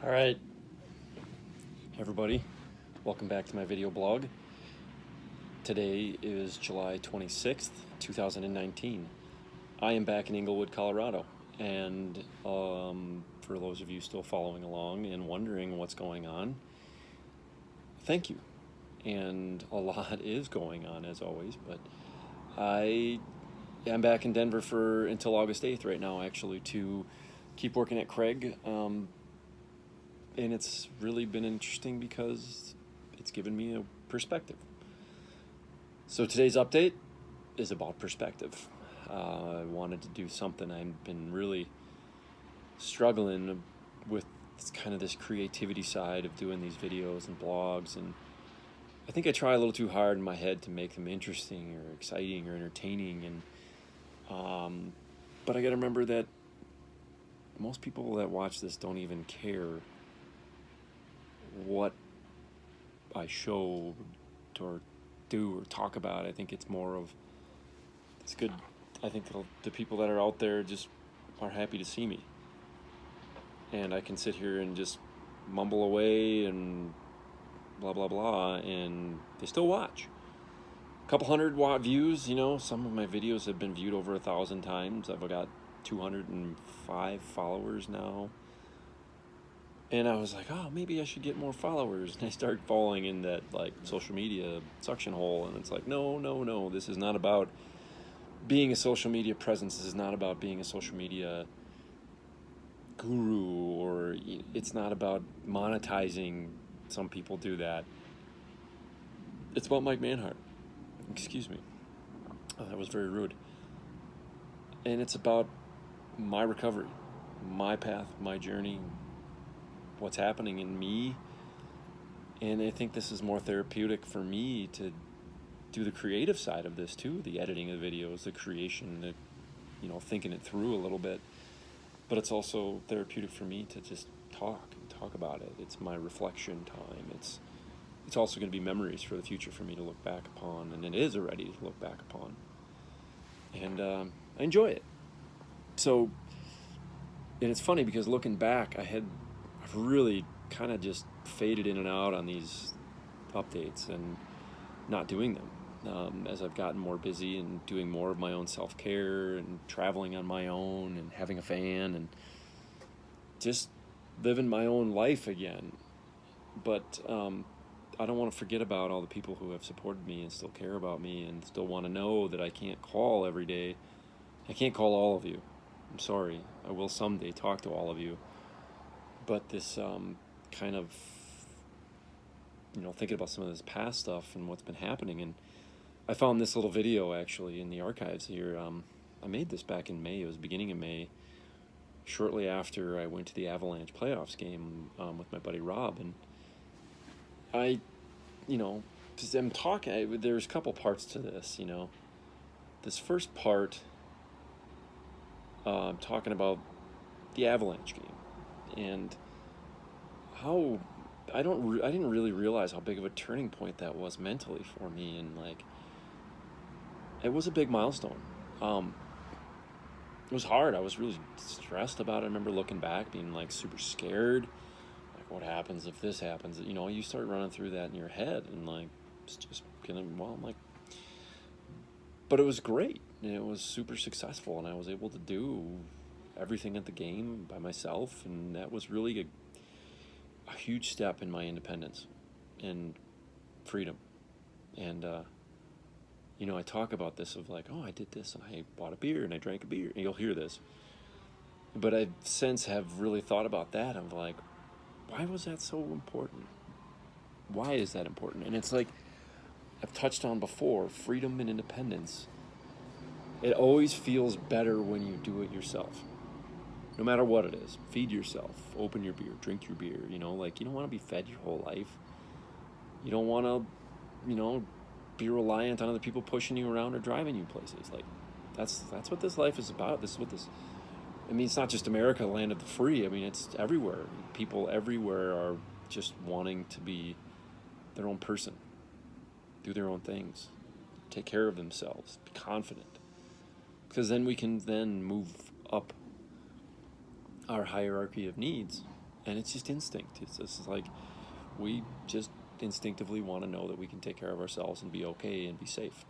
All right, everybody, welcome back to my video blog. Today is July 26th, 2019. I am back in Inglewood, Colorado, and for those of you still following along and wondering what's going on, thank you. And a lot is going on, as always, but I am back in Denver until August 8th right now, actually, to keep working at Craig. And it's really been interesting because it's given me a perspective. So today's update is about perspective. I wanted to do something. I've been really struggling with kind of this creativity side of doing these videos and blogs, and I think I try a little too hard in my head to make them interesting or exciting or entertaining, and but I got to remember that most people that watch this don't even care what I show or do or talk about. I think it's more of, it's good. I think the people that are out there just are happy to see me, and I can sit here and just mumble away and blah blah blah, and they still watch. A couple hundred views, some of my videos have been viewed over 1,000 times. I've got 205 followers now. And I was like, oh, maybe I should get more followers. And I started falling in that social media suction hole. And it's like, no. This is not about being a social media presence. This is not about being a social media guru, or it's not about monetizing. Some people do that. It's about Mike Manhardt. Excuse me. Oh, that was very rude. And it's about my recovery, my path, my journey, what's happening in me. And I think this is more therapeutic for me to do the creative side of this too, the editing of the videos, the creation, the thinking it through a little bit. But it's also therapeutic for me to just talk about it. It's my reflection time. It's also going to be memories for the future for me to look back upon, and it is already to look back upon. And I enjoy it. So, and it's funny because looking back, I've really kind of just faded in and out on these updates and not doing them as I've gotten more busy and doing more of my own self-care and traveling on my own and having a van and just living my own life again. But I don't want to forget about all the people who have supported me and still care about me and still want to know that I can't call every day. I can't call all of you. I'm sorry. I will someday talk to all of you. But this kind of, thinking about some of this past stuff and what's been happening. And I found this little video actually in the archives here. I made this back in May. It was beginning of May, shortly after I went to the Avalanche playoffs game with my buddy Rob. And I, because I'm talking, there's a couple parts to this, This first part, I'm talking about the Avalanche game. And how I didn't really realize how big of a turning point that was mentally for me, and it was a big milestone. It was hard. I was really stressed about it. I remember looking back, being super scared. What happens if this happens? You start running through that in your head, and it's just but it was great. And it was super successful, and I was able to do everything at the game by myself, and that was really a huge step in my independence and freedom. And I talk about this of I did this, and I bought a beer and I drank a beer, and you'll hear this, but I since have really thought about that. I'm like, why was that so important? Why is that important? And it's I've touched on before, freedom and independence. It always feels better when you do it yourself. No matter what it is, feed yourself, open your beer, drink your beer, you don't want to be fed your whole life. You don't want to, be reliant on other people pushing you around or driving you places. That's what this life is about. It's not just America, the land of the free. It's everywhere. People everywhere are just wanting to be their own person, do their own things, take care of themselves, be confident. Because then we can then move up our hierarchy of needs And it's just instinct. It's just like we just instinctively want to know that we can take care of ourselves and be okay and be safe.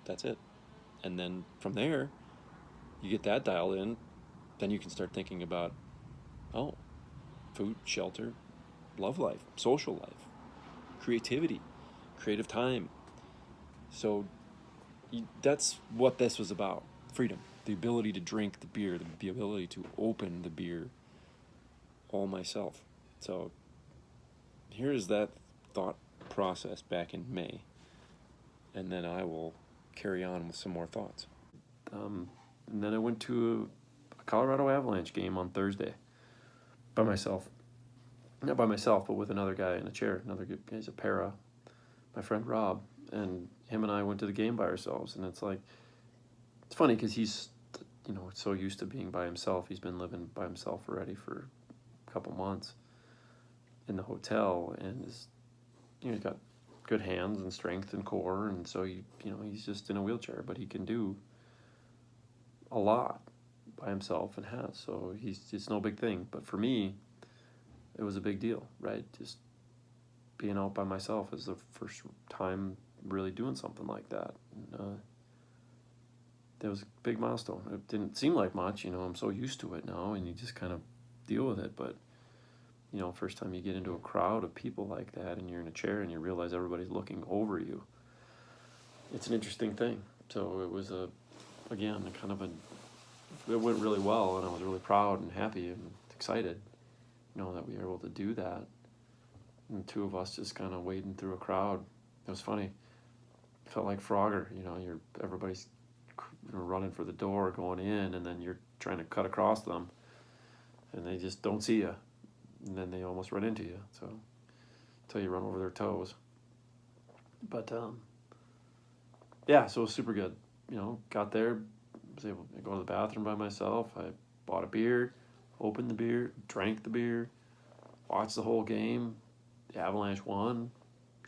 That's it. And then from there, you get that dialed in, then you can start thinking about, oh, food, shelter, love life, social life, creativity, creative time. So that's what this was about. Freedom, the ability to drink the beer, the ability to open the beer all myself. So here's that thought process back in May, and then I will carry on with some more thoughts. And then I went to a Colorado Avalanche game on Thursday by myself. Not by myself, but with another guy in a chair. Another guy's a para, my friend Rob, and him and I went to the game by ourselves. And it's like, it's funny because he's, so used to being by himself. He's been living by himself already for a couple months in the hotel, and he's got good hands and strength and core, and so he's just in a wheelchair, but he can do a lot by himself and has. So it's no big thing. But for me, it was a big deal, right? Just being out by myself is the first time really doing something like that. And, that was a big milestone. It didn't seem like much, I'm so used to it now, and you just kind of deal with it. But, first time you get into a crowd of people like that and you're in a chair and you realize everybody's looking over you, it's an interesting thing. So it was it went really well, and I was really proud and happy and excited, that we were able to do that. And the two of us just kind of wading through a crowd. It was funny. It felt like Frogger, everybody's running for the door going in, and then you're trying to cut across them, and they just don't see you, and then they almost run into you. So until you run over their toes. But yeah, so it was super good. Got there, was able to go to the bathroom by myself. I bought a beer, opened the beer, drank the beer, watched the whole game. The Avalanche won,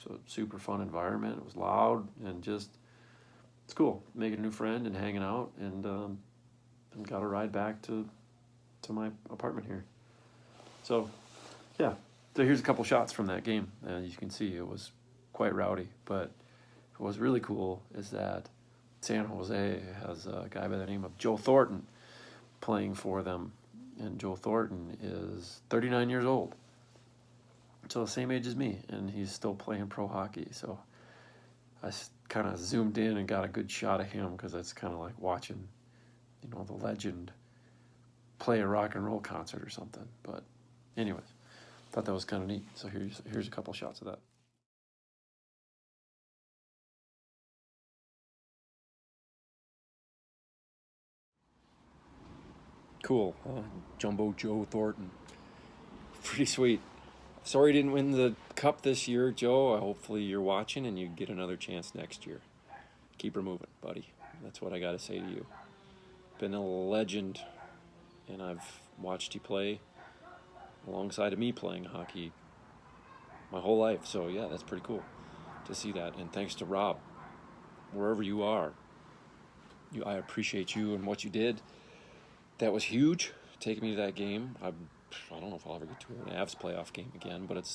so super fun environment. It was loud and just, it's cool making a new friend and hanging out, and got a ride back to my apartment here. So yeah, so here's a couple shots from that game. You can see it was quite rowdy, but what was really cool is that San Jose has a guy by the name of Joe Thornton playing for them, and Joe Thornton is 39 years old, so the same age as me, and he's still playing pro hockey. So I kind of zoomed in and got a good shot of him, because it's kind of like watching, the legend play a rock and roll concert or something. But anyways, thought that was kind of neat. So here's a couple shots of that. Cool, huh? Jumbo Joe Thornton. Pretty sweet. Sorry you didn't win the cup this year, Joe. Hopefully you're watching and you get another chance next year. Keep her moving, buddy. That's what I got to say to you. Been a legend, and I've watched you play alongside of me playing hockey my whole life. So yeah, that's pretty cool to see that. And thanks to Rob, wherever you are, I appreciate you and what you did. That was huge, taking me to that game. I don't know if I'll ever get to an Avs playoff game again, but it's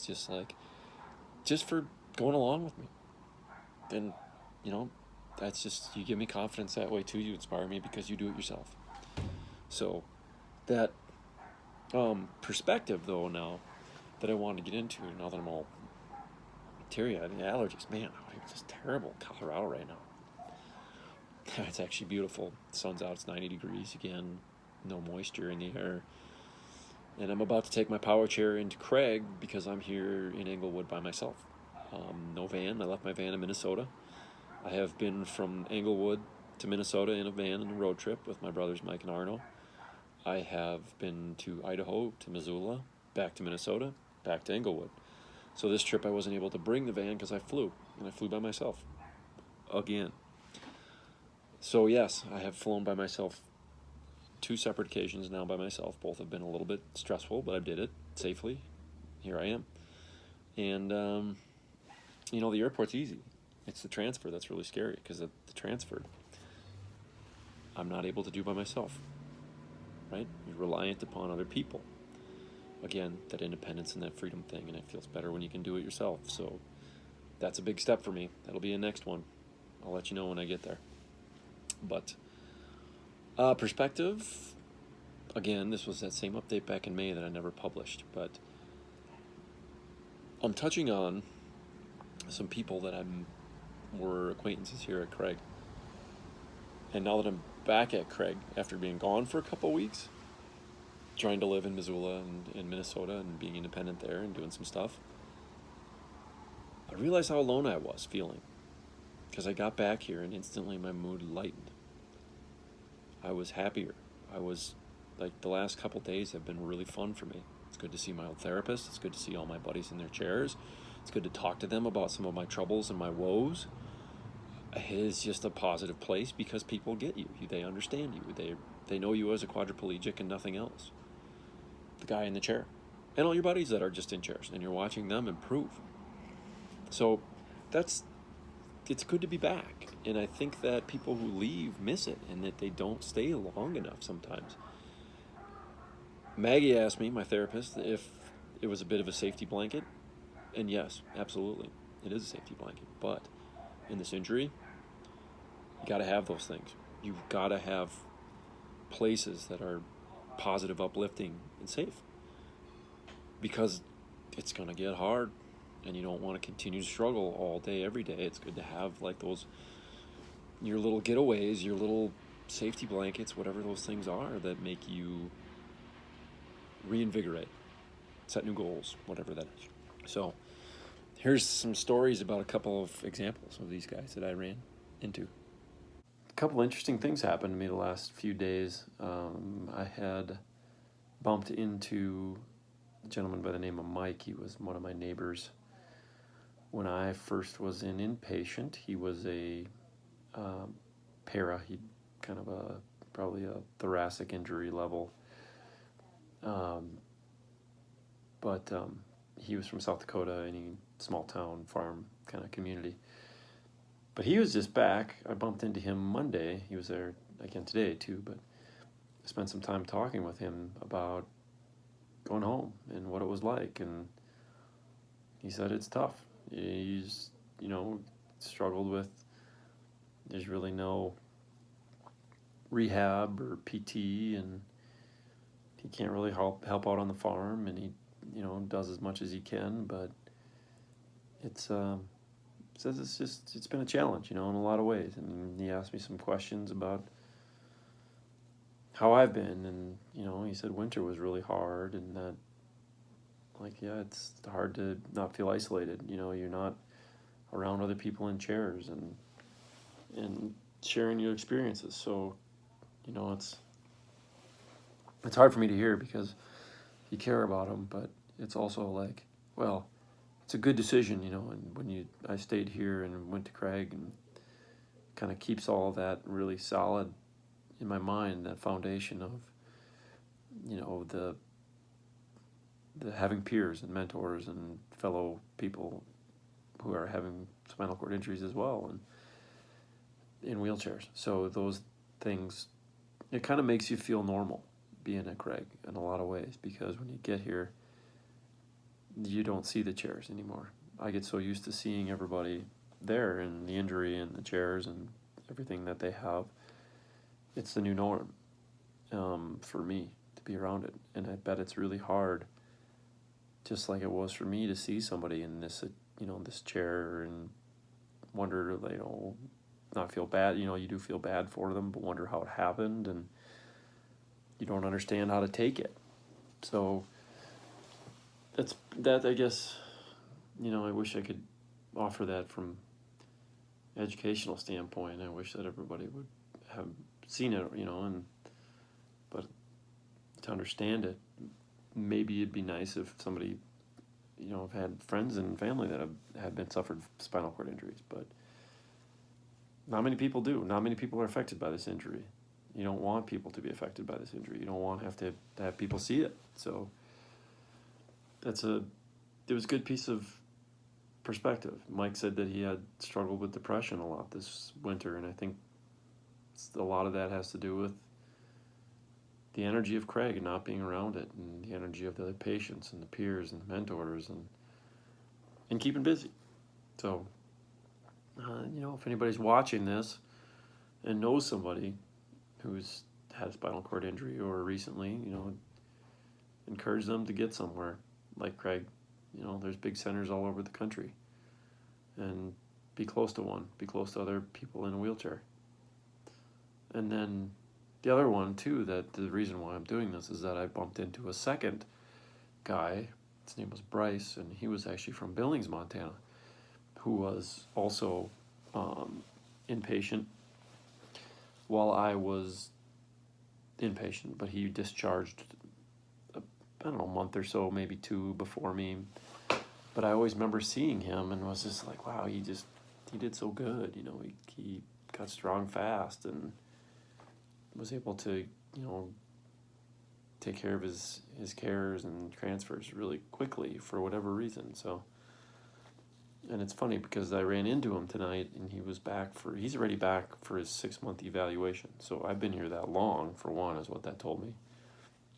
just for going along with me. And, that's just, you give me confidence that way too. You inspire me because you do it yourself. So that perspective, though, now that I want to get into, now that I'm all teary-eyed and allergies, man, it's just terrible in Colorado right now. It's actually beautiful. The sun's out, it's 90 degrees again, no moisture in the air. And I'm about to take my power chair into Craig because I'm here in Englewood by myself. No van. I left my van in Minnesota. I have been from Englewood to Minnesota in a van in a road trip with my brothers Mike and Arno. I have been to Idaho, to Missoula, back to Minnesota, back to Englewood. So this trip I wasn't able to bring the van because I flew, and I flew by myself again. So yes, I have flown by myself 2 separate occasions now by myself. Both have been a little bit stressful, but I did it safely. Here I am. And, the airport's easy. It's the transfer that's really scary, because the transfer I'm not able to do by myself, right? You're reliant upon other people. again, that independence and that freedom thing, and it feels better when you can do it yourself. So that's a big step for me. That'll be a next one. I'll let you know when I get there. But perspective, again, this was that same update back in May that I never published, but I'm touching on some people that were acquaintances here at Craig. And now that I'm back at Craig after being gone for a couple weeks, trying to live in Missoula and in Minnesota and being independent there and doing some stuff, I realized how alone I was feeling. Because I got back here and instantly my mood lightened. I was happier. I was, like, the last couple days have been really fun for me. It's good to see my old therapist. It's good to see all my buddies in their chairs. It's good to talk to them about some of my troubles and my woes. It's just a positive place because people get you. They understand you. They know you as a quadriplegic and nothing else. The guy in the chair. And all your buddies that are just in chairs. And you're watching them improve. So it's good to be back. And I think that people who leave miss it and that they don't stay long enough sometimes. Maggie asked me, my therapist, if it was a bit of a safety blanket. And yes, absolutely. It is a safety blanket. But in this injury, you got to have those things. You've got to have places that are positive, uplifting, and safe. Because it's going to get hard. And you don't want to continue to struggle all day, every day. It's good to have, like, your little getaways, your little safety blankets, whatever those things are that make you reinvigorate, set new goals, whatever that is. So here's some stories about a couple of examples of these guys that I ran into. A couple interesting things happened to me the last few days. I had bumped into a gentleman by the name of Mike. He was one of my neighbors. When I first was in inpatient, he was a para. He kind of probably a thoracic injury level. But he was from South Dakota, any small town, farm kind of community. But he was just back. I bumped into him Monday. He was there again today too, but I spent some time talking with him about going home and what it was like. And he said it's tough. He's, struggled with, there's really no rehab or PT, and he can't really help out on the farm, and he, does as much as he can, but says it's been a challenge, in a lot of ways. And he asked me some questions about how I've been, and, he said winter was really hard, and that, it's hard to not feel isolated. You're not around other people in chairs and sharing your experiences. So, it's hard for me to hear because you care about them, but it's also like, well, it's a good decision, and when I stayed here and went to Craig, and kind of keeps all that really solid in my mind, that foundation of, the having peers and mentors and fellow people who are having spinal cord injuries as well and in wheelchairs. So those things, it kind of makes you feel normal being at Craig in a lot of ways, because when you get here, you don't see the chairs anymore. I get so used to seeing everybody there and the injury and the chairs and everything that they have. It's the new norm for me to be around it. And I bet it's really hard, just like it was for me, to see somebody in this, this chair and wonder, not feel bad. You do feel bad for them, but wonder how it happened, and you don't understand how to take it. So that I guess, I wish I could offer that from educational standpoint. I wish that everybody would have seen it, but to understand it, maybe it'd be nice if somebody, have had friends and family that have been suffered spinal cord injuries, but not many people do. Not many people are affected by this injury. You don't want people to be affected by this injury. You don't want to have people see it. So it was a good piece of perspective. Mike said that he had struggled with depression a lot this winter, and I think a lot of that has to do with the energy of Craig and not being around it, and the energy of the other patients and the peers and the mentors, and keeping busy. So, if anybody's watching this and knows somebody who's had a spinal cord injury or recently, encourage them to get somewhere like Craig. There's big centers all over the country, and be close to one, be close to other people in a wheelchair. And then the other one too, that the reason why I'm doing this is that I bumped into a second guy. His name was Bryce, and he was actually from Billings, Montana, who was also inpatient while I was inpatient, but he discharged, a month or so, maybe 2 before me. But I always remember seeing him and was just like, wow, he did so good. He got strong fast and was able to, take care of his cares and transfers really quickly for whatever reason. So, and it's funny because I ran into him tonight and he's already back for his 6-month evaluation. So I've been here that long, for one, is what that told me.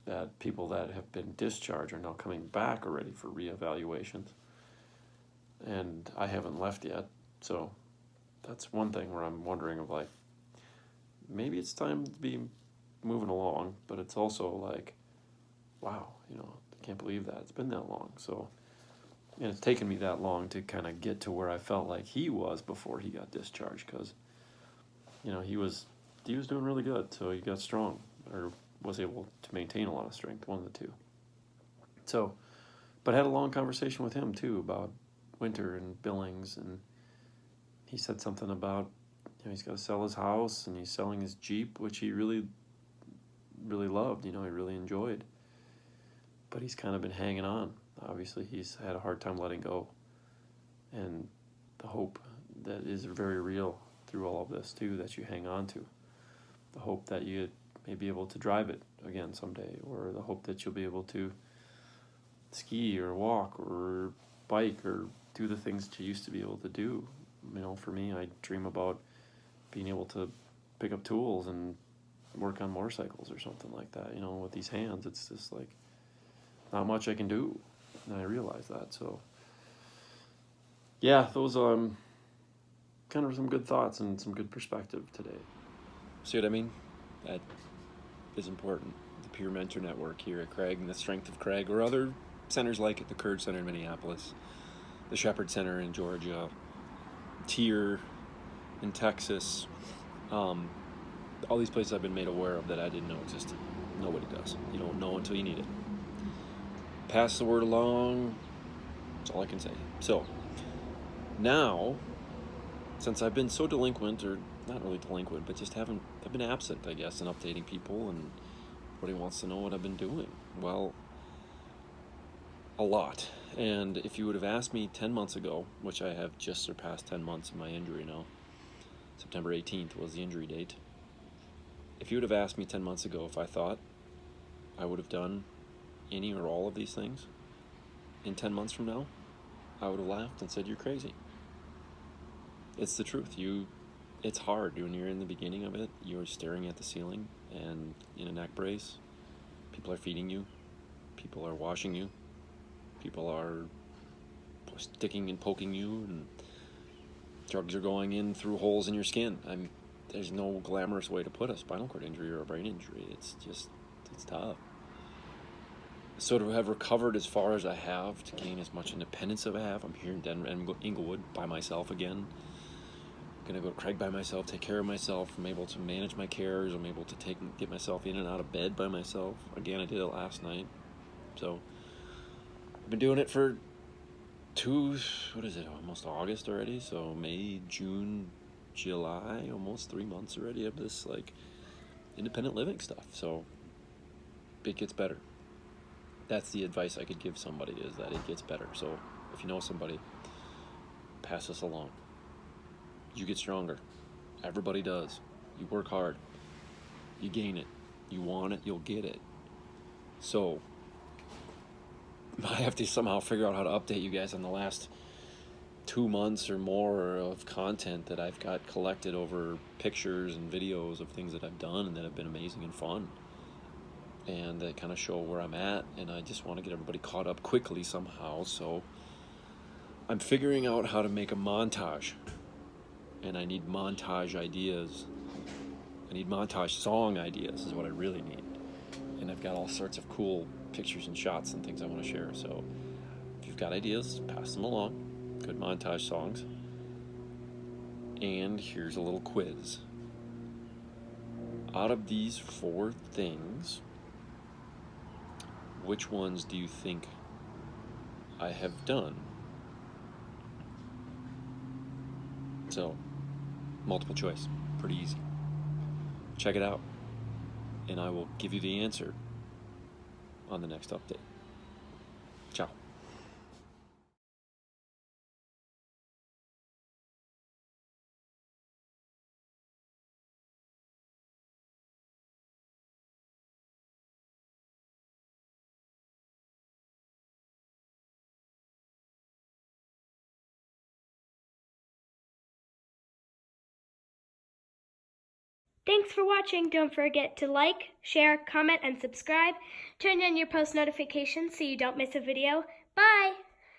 That people that have been discharged are now coming back already for reevaluations. And I haven't left yet. So that's one thing where I'm wondering of like, maybe it's time to be moving along, but it's also like, wow, I can't believe that it's been that long. So, and it's taken me that long to kind of get to where I felt like he was before he got discharged, because, he was doing really good. So he got strong, or was able to maintain a lot of strength, one of the two. So, but I had a long conversation with him too about winter and Billings, and he said something about, he's got to sell his house and he's selling his Jeep, which he really, really loved, he really enjoyed. But he's kind of been hanging on. Obviously, he's had a hard time letting go. And the hope that is very real through all of this, too, that you hang on to. The hope that you may be able to drive it again someday, or the hope that you'll be able to ski or walk or bike or do the things that you used to be able to do. For me, I dream about being able to pick up tools and work on motorcycles or something like that. With these hands, it's just like not much I can do, and I realize that. So yeah, those kind of some good thoughts and some good perspective today. See what I mean? That is important. The peer mentor network here at Craig, and the strength of Craig, or other centers like it, the Courage Center in Minneapolis, the Shepherd Center in Georgia, Tier in Texas, all these places I've been made aware of that I didn't know existed. Nobody does. You don't know until you need it. Pass the word along. That's all I can say. So now, since I've been so delinquent, or not really delinquent, but just I've been absent, I guess, in updating people, and everybody wants to know what I've been doing. Well, a lot. And if you would have asked me 10 months ago, which I have just surpassed 10 months of my injury now, September 18th was the injury date. If you would have asked me 10 months ago if I thought I would have done any or all of these things in 10 months from now, I would have laughed and said, you're crazy. It's the truth. It's hard when you're in the beginning of it. You're staring at the ceiling and in a neck brace. People are feeding you. People are washing you. People are sticking and poking you, and drugs are going in through holes in your skin. There's no glamorous way to put a spinal cord injury or a brain injury. It's tough. So to have recovered as far as I have, to gain as much independence as I have, I'm here in Denver and Inglewood by myself again. I'm gonna go to Craig by myself, take care of myself. I'm able to manage my cares. I'm able to get myself in and out of bed by myself. Again, I did it last night. So I've been doing it for almost August already. So May, June, July, almost 3 months already of this independent living stuff. So it gets better. That's the advice I could give somebody, is that it gets better. So if you know somebody, pass this along. You get stronger. Everybody does. You work hard. You gain it. You want it, you'll get it. So I have to somehow figure out how to update you guys on the last 2 months or more of content that I've got collected over pictures and videos of things that I've done and that have been amazing and fun. and they kind of show where I'm at, and I just want to get everybody caught up quickly somehow. So I'm figuring out how to make a montage, and I need montage ideas. I need montage song ideas is what I really need. And I've got all sorts of cool pictures and shots and things I want to share. So if you've got ideas, pass them along. Good montage songs. And here's a little quiz. Out of these 4 things, which ones do you think I have done? So, multiple choice. Pretty easy. Check it out, and I will give you the answer on the next update. Ciao. Thanks for watching. Don't forget to like, share, comment, and subscribe. Turn on your post notifications so you don't miss a video. Bye!